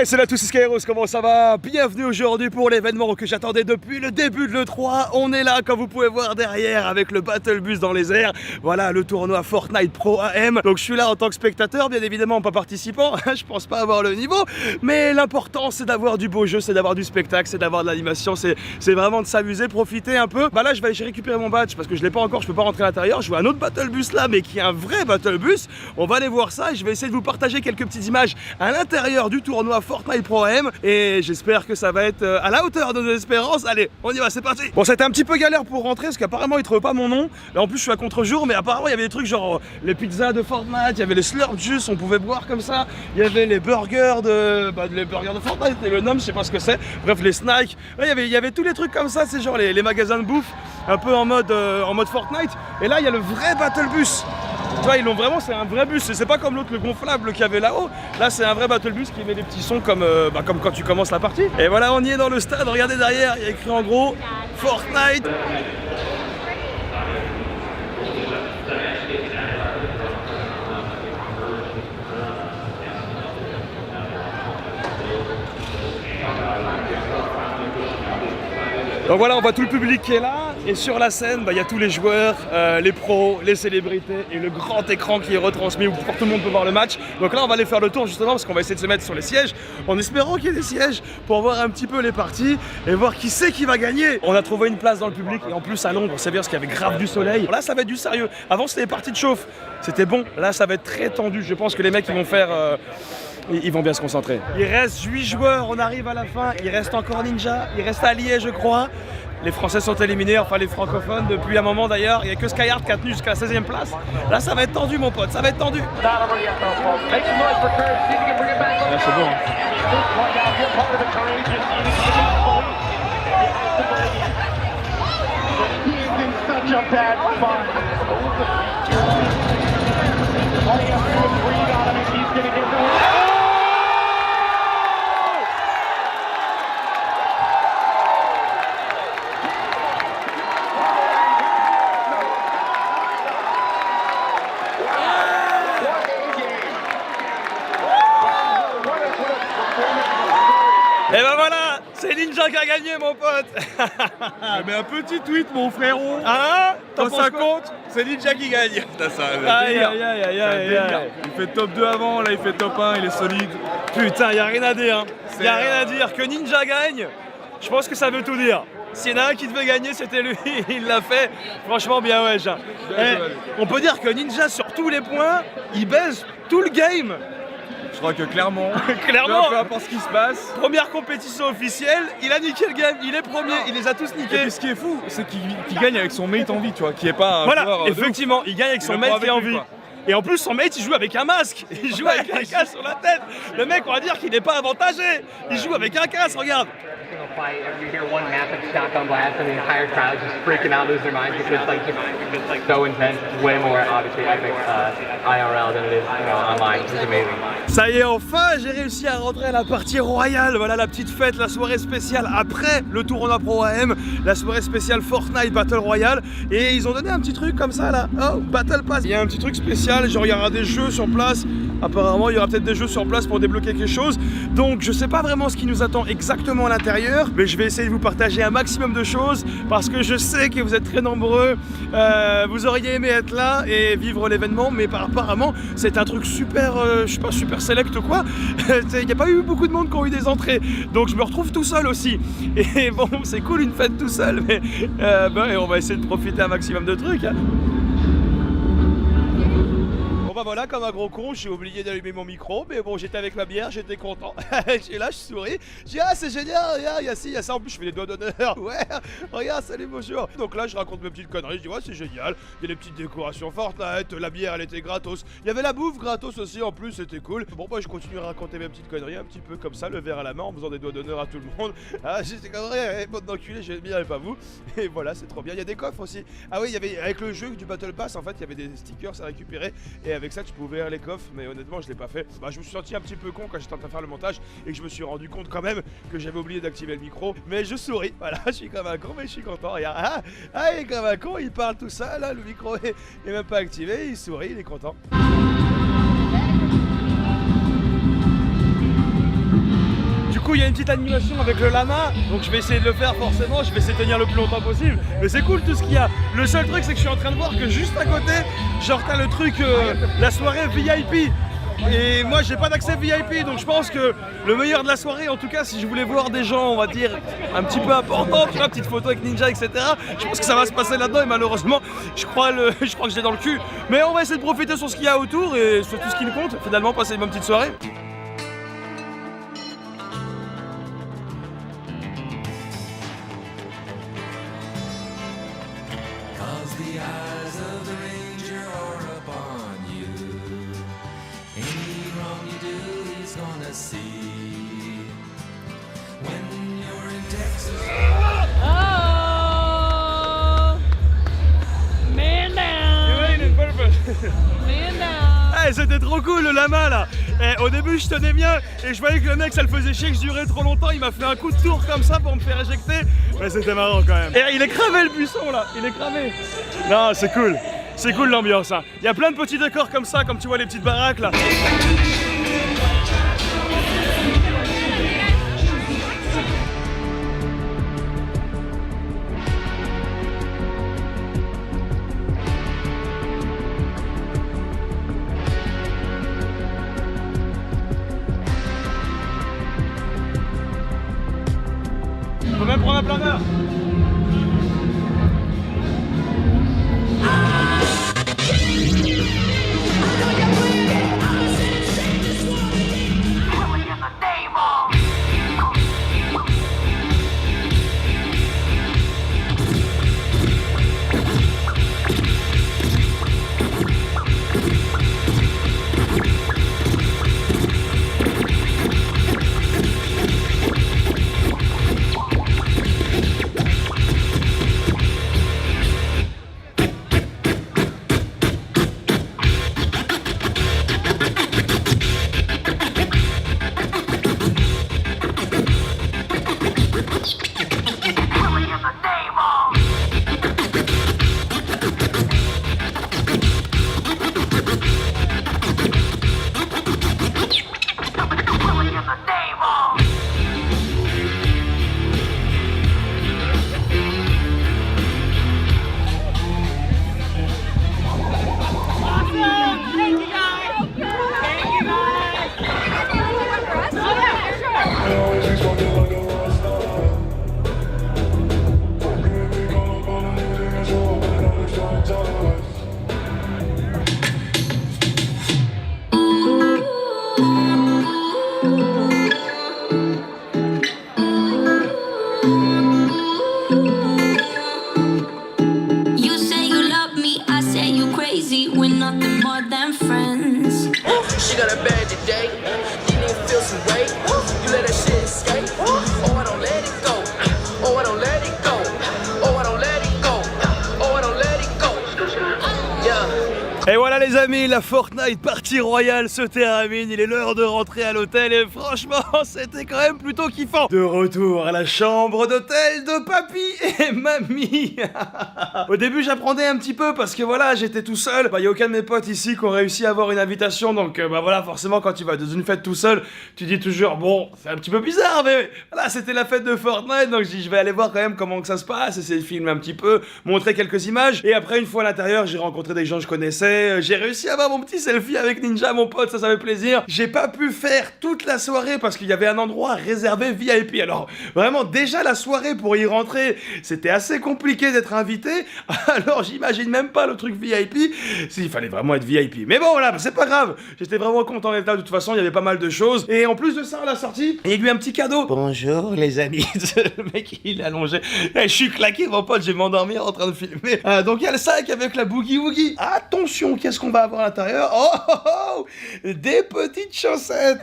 Hey, salut à tous, c'est Skyros, comment ça va? Bienvenue aujourd'hui pour l'événement que j'attendais depuis le début de l'E3. On est là, comme vous pouvez voir derrière, avec le Battle Bus dans les airs. Voilà, le tournoi Fortnite Pro AM. Donc je suis là en tant que spectateur, bien évidemment pas participant. Je pense pas avoir le niveau, mais l'important c'est d'avoir du beau jeu, c'est d'avoir du spectacle, c'est d'avoir de l'animation, c'est vraiment de s'amuser, profiter un peu. Bah là je vais aller récupérer mon badge parce que je l'ai pas encore, je peux pas rentrer à l'intérieur. Je vois un autre Battle Bus là, mais qui est un vrai Battle Bus. On va aller voir ça et je vais essayer de vous partager quelques petites images à l'intérieur du tournoi Fortnite Pro AM et j'espère que ça va être à la hauteur de nos espérances. Allez, on y va, c'est parti. Bon, c'était un petit peu galère pour rentrer parce qu'apparemment ils trouvent pas mon nom. Là en plus je suis à contre-jour, mais apparemment il y avait des trucs genre les pizzas de Fortnite, il y avait les Slurp Juice, on pouvait boire comme ça. Il y avait les burgers de Fortnite et le nom, je sais pas ce que c'est. Bref, les snacks. Ouais, il y avait tous les trucs comme ça, c'est genre les magasins de bouffe un peu en mode Fortnite. Et là il y a le vrai Battle Bus. Tu vois, ils l'ont vraiment, c'est un vrai bus, c'est pas comme l'autre, le gonflable qu'il y avait là-haut. Là, c'est un vrai Battle Bus qui met des petits sons comme quand tu commences la partie. Et voilà, on y est dans le stade, regardez derrière, il y a écrit en gros Fortnite. Donc voilà, on voit tout le public qui est là et sur la scène, il y a tous les joueurs, les pros, les célébrités et le grand écran qui est retransmis où tout le monde peut voir le match. Donc là, on va aller faire le tour justement parce qu'on va essayer de se mettre sur les sièges en espérant qu'il y ait des sièges pour voir un petit peu les parties et voir qui c'est qui va gagner. On a trouvé une place dans le public et en plus à l'ombre, c'est bien parce qu'il y avait grave du soleil. Là, ça va être du sérieux. Avant, c'était des parties de chauffe, c'était bon. Là, ça va être très tendu. Je pense que les mecs, ils vont faire... ils vont bien se concentrer. Il reste 8 joueurs, on arrive à la fin. Il reste encore Ninja, il reste Allié, je crois. Les Français sont éliminés, enfin les francophones depuis un moment d'ailleurs. Il n'y a que Skyhard qui a tenu jusqu'à la 16e place. Là, ça va être tendu, mon pote, ça va être tendu. Là, c'est bon. Et ben voilà, c'est Ninja qui a gagné, mon pote. Mais un petit tweet, mon frérot. Hein? Quand ça compte, c'est Ninja qui gagne. T'as ça, aïe, aïe, aïe, aïe, aïe, aïe. Il fait top 2 avant, là il fait top 1, il est solide. Putain, y a rien à dire, hein. Y a rien à dire. Que Ninja gagne, je pense que ça veut tout dire. S'il y en a un qui devait gagner, c'était lui, il l'a fait. Franchement, bien ouais. On peut dire que Ninja, sur tous les points, il baise tout le game. Je crois que clairement, peu importe ce qui se passe. Première compétition officielle, il a niqué le game, il est premier, il les a tous niqués. Et puis ce qui est fou, c'est qu'il gagne avec son mate en vie, tu vois, qui est pas un voilà, joueur effectivement, il gagne avec son mate qui est en vie. Et en plus, son mate, il joue avec un masque. Il joue avec un casque sur la tête. Le mec, on va dire qu'il n'est pas avantagé. Il joue avec un casque, regarde. You hear one massive shotgun blast and the entire crowd just freaking out, lose their minds because it's like so intense. It's way more obviously epic IRL than it is online. It's amazing. Ça y est, enfin, j'ai réussi à rentrer à la partie royale. Voilà la petite fête, la soirée spéciale après le tournoi Pro AM, la soirée spéciale Fortnite Battle Royale. Et ils ont donné un petit truc comme ça là. Oh, Battle Pass. Il y a un petit truc spécial, genre il y aura des jeux sur place. Apparemment, il y aura peut-être des jeux sur place pour débloquer quelque chose. Donc, je sais pas vraiment ce qui nous attend exactement à l'intérieur, mais je vais essayer de vous partager un maximum de choses parce que je sais que vous êtes très nombreux. Vous auriez aimé être là et vivre l'événement, mais apparemment, c'est un truc super, je sais pas, super select ou quoi. Il n'y a pas eu beaucoup de monde qui ont eu des entrées, donc je me retrouve tout seul aussi. Et bon, c'est cool une fête tout seul, mais on va essayer de profiter un maximum de trucs. Hein. Bah voilà, comme un gros con, j'ai oublié d'allumer mon micro, mais bon, j'étais avec ma bière, j'étais content. Et là, je souris, je dis ah c'est génial, regarde, il y a ci, il y a ça, en plus je fais des doigts d'honneur. Ouais, regarde, salut bonjour. Donc là, je raconte mes petites conneries, je dis ouais c'est génial, il y a des petites décorations Fortnite, la bière elle était gratos, il y avait la bouffe gratos aussi en plus, c'était cool. Bon bah je continue à raconter mes petites conneries un petit peu comme ça, le verre à la main, en faisant des doigts d'honneur à tout le monde. Ah j'étais comme ouais, bande d'enculés, j'aime bien et pas vous. Et voilà, c'est trop bien, il y a des coffres aussi. Ah oui, il y avait avec le jeu du Battle Pass, en fait, il y avait des stickers à récupérer et avec ça tu pouvais ouvrir les coffre, mais honnêtement je l'ai pas fait. Bah, je me suis senti un petit peu con quand j'étais en train de faire le montage et que je me suis rendu compte quand même que j'avais oublié d'activer le micro, mais je souris, voilà, je suis comme un con mais je suis content, regarde, il est comme un con, il parle tout ça, là le micro est même pas activé, il sourit, il est content. coup il y a une petite animation avec le lama, donc je vais essayer de le faire forcément, je vais essayer de tenir le plus longtemps possible. Mais c'est cool tout ce qu'il y a. Le seul truc c'est que je suis en train de voir que juste à côté, genre t'as le truc, la soirée VIP. Et moi j'ai pas d'accès VIP, donc je pense que le meilleur de la soirée, en tout cas si je voulais voir des gens, on va dire, un petit peu importants, tu vois, petite photo avec Ninja, etc. Je pense que ça va se passer là-dedans et malheureusement je crois que je l'ai dans le cul. Mais on va essayer de profiter sur ce qu'il y a autour et sur tout ce qui nous compte, finalement passer une bonne petite soirée. Hey, c'était trop cool le lama là. Au début je tenais bien et je voyais que le mec ça le faisait chier que je durais trop longtemps. Il m'a fait un coup de tour comme ça pour me faire éjecter. Mais c'était marrant quand même. Et il est cravé le buisson là, il est cravé. Non, c'est cool. C'est cool l'ambiance hein. Il y a plein de petits décors comme ça, comme tu vois les petites baraques là. Faut même prendre un planeur. Et voilà les amis, la Fortnite partie royale se termine, il est l'heure de rentrer à l'hôtel et franchement c'était quand même plutôt kiffant. De retour à la chambre d'hôtel de papy et mamie. Au début j'apprenais un petit peu parce que voilà j'étais tout seul, y a aucun de mes potes ici qui ont réussi à avoir une invitation, donc voilà forcément quand tu vas dans une fête tout seul, tu dis toujours bon c'est un petit peu bizarre mais voilà c'était la fête de Fortnite donc je dis je vais aller voir quand même comment que ça se passe, essayer de filmer un petit peu, montrer quelques images et après une fois à l'intérieur j'ai rencontré des gens que je connaissais. J'ai réussi à avoir mon petit selfie avec Ninja, mon pote, ça fait plaisir. J'ai pas pu faire toute la soirée parce qu'il y avait un endroit réservé VIP. Alors vraiment déjà la soirée pour y rentrer, c'était assez compliqué d'être invité. Alors j'imagine même pas le truc VIP. S'il fallait vraiment être VIP. Mais bon voilà, c'est pas grave. J'étais vraiment content d'être là. De toute façon, il y avait pas mal de choses. Et en plus de ça, à la sortie, il y a eu un petit cadeau. Bonjour les amis. Le mec il est allongé. Je suis claqué mon pote, je vais m'endormir en train de filmer. Donc il y a le sac avec la Boogie Woogie. Attention. Qu'est-ce qu'on va avoir à l'intérieur? Oh, des petites chaussettes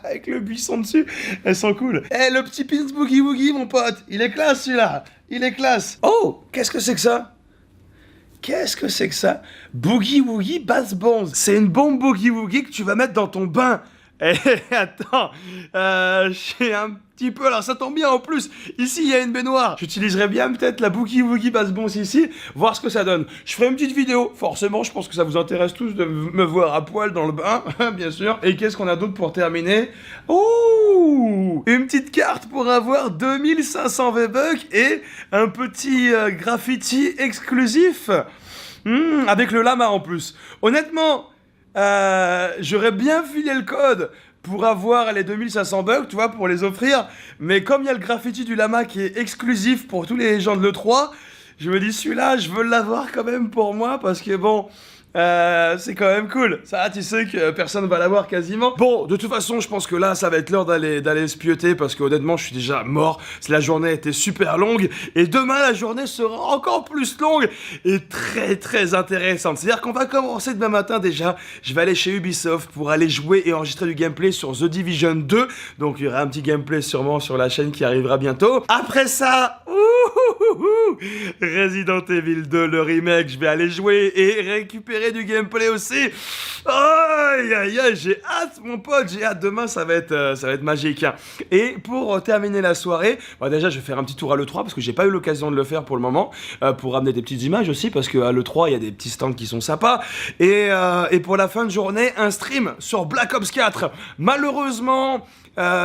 avec le buisson dessus, elles sont cool. Eh, le petit pins Boogie Woogie, mon pote, il est classe celui-là, il est classe. Oh, qu'est-ce que c'est que ça? Qu'est-ce que c'est que ça? Boogie Woogie Bass Bombs. C'est une bombe Boogie Woogie que tu vas mettre dans ton bain. Eh, attends, j'ai un petit peu, alors ça tombe bien en plus, ici il y a une baignoire, j'utiliserais bien peut-être la Boogie Woogie Bass Bombs ici, voir ce que ça donne. Je ferai une petite vidéo, forcément je pense que ça vous intéresse tous de me voir à poil dans le bain, bien sûr. Et qu'est-ce qu'on a d'autre pour terminer? Oh, une petite carte pour avoir 2500 V-Bucks et un petit graffiti exclusif. Avec le lama en plus. Honnêtement, j'aurais bien filé le code pour avoir les 2500 bucks, tu vois, pour les offrir. Mais comme il y a le graffiti du lama qui est exclusif pour tous les gens de l'E3, je me dis celui-là, je veux l'avoir quand même pour moi parce que bon... c'est quand même cool. Ça, tu sais que personne va l'avoir quasiment. Bon, de toute façon, je pense que là, ça va être l'heure d'aller se pioter parce que honnêtement, je suis déjà mort. La journée était super longue et demain, la journée sera encore plus longue et très très intéressante. C'est-à-dire qu'on va commencer demain matin déjà. Je vais aller chez Ubisoft pour aller jouer et enregistrer du gameplay sur The Division 2. Donc, il y aura un petit gameplay sûrement sur la chaîne qui arrivera bientôt. Après ça, Resident Evil 2, le remake, je vais aller jouer et récupérer du gameplay aussi. Aïe aïe aïe, j'ai hâte mon pote, j'ai hâte. Demain ça va être magique. Et pour terminer la soirée, déjà je vais faire un petit tour à l'E3 parce que j'ai pas eu l'occasion de le faire pour le moment, pour ramener des petites images aussi parce qu'à l'E3 il y a des petits stands qui sont sympas. Et pour la fin de journée, un stream sur Black Ops 4. Malheureusement,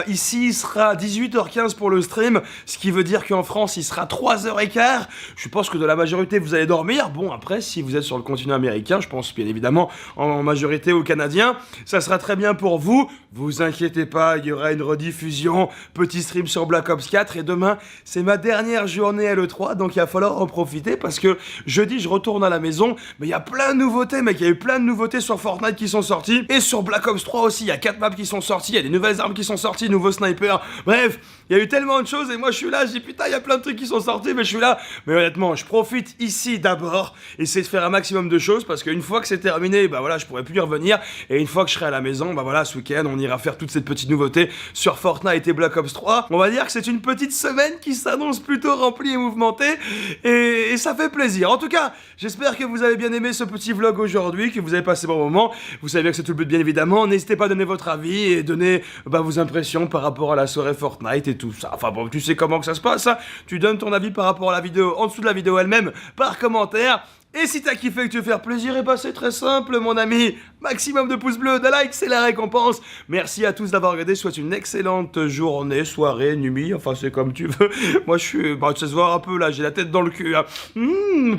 ici, il sera 18h15 pour le stream, ce qui veut dire qu'en France, il sera 3h15. Je pense que de la majorité, vous allez dormir. Bon, après, si vous êtes sur le continent américain, je pense bien évidemment en majorité aux Canadiens, ça sera très bien pour vous. Vous inquiétez pas, il y aura une rediffusion, petit stream sur Black Ops 4. Et demain, c'est ma dernière journée à l'E3, donc il va falloir en profiter parce que jeudi, je retourne à la maison. Mais il y a plein de nouveautés, mec. Il y a eu plein de nouveautés sur Fortnite qui sont sorties. Et sur Black Ops 3 aussi, il y a 4 maps qui sont sorties. Il y a des nouvelles armes qui sont sorties, nouveaux snipers. Bref, il y a eu tellement de choses et moi je suis là, je dis putain, il y a plein de trucs qui sont sortis, mais je suis là. Mais honnêtement, je profite ici d'abord, essayer de faire un maximum de choses parce qu'une fois que c'est terminé, bah voilà, je pourrai plus y revenir. Et une fois que je serai à la maison, bah voilà, ce week-end, on ira faire toutes ces petites nouveautés sur Fortnite et Black Ops 3. On va dire que c'est une petite semaine qui s'annonce plutôt remplie et mouvementée et ça fait plaisir. En tout cas, j'espère que vous avez bien aimé ce petit vlog aujourd'hui, que vous avez passé bon moment. Vous savez bien que c'est tout le but, bien évidemment. N'hésitez pas à donner votre avis et donner vos impressions par rapport à la soirée Fortnite et tout ça. Enfin bon, tu sais comment que ça se passe, hein. Tu donnes ton avis par rapport à la vidéo en dessous de la vidéo elle-même par commentaire. Et si t'as kiffé, que tu veux faire plaisir, et bah c'est très simple mon ami, maximum de pouces bleus, de likes, c'est la récompense. Merci à tous d'avoir regardé, je souhaite une excellente journée, soirée, nuit, enfin c'est comme tu veux. Moi je suis, ça se voit un peu là, j'ai la tête dans le cul, hein.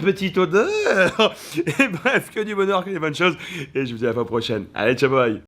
Petite odeur. Et bref, que du bonheur, que des bonnes choses, et je vous dis à la fois prochaine. Allez, ciao bye.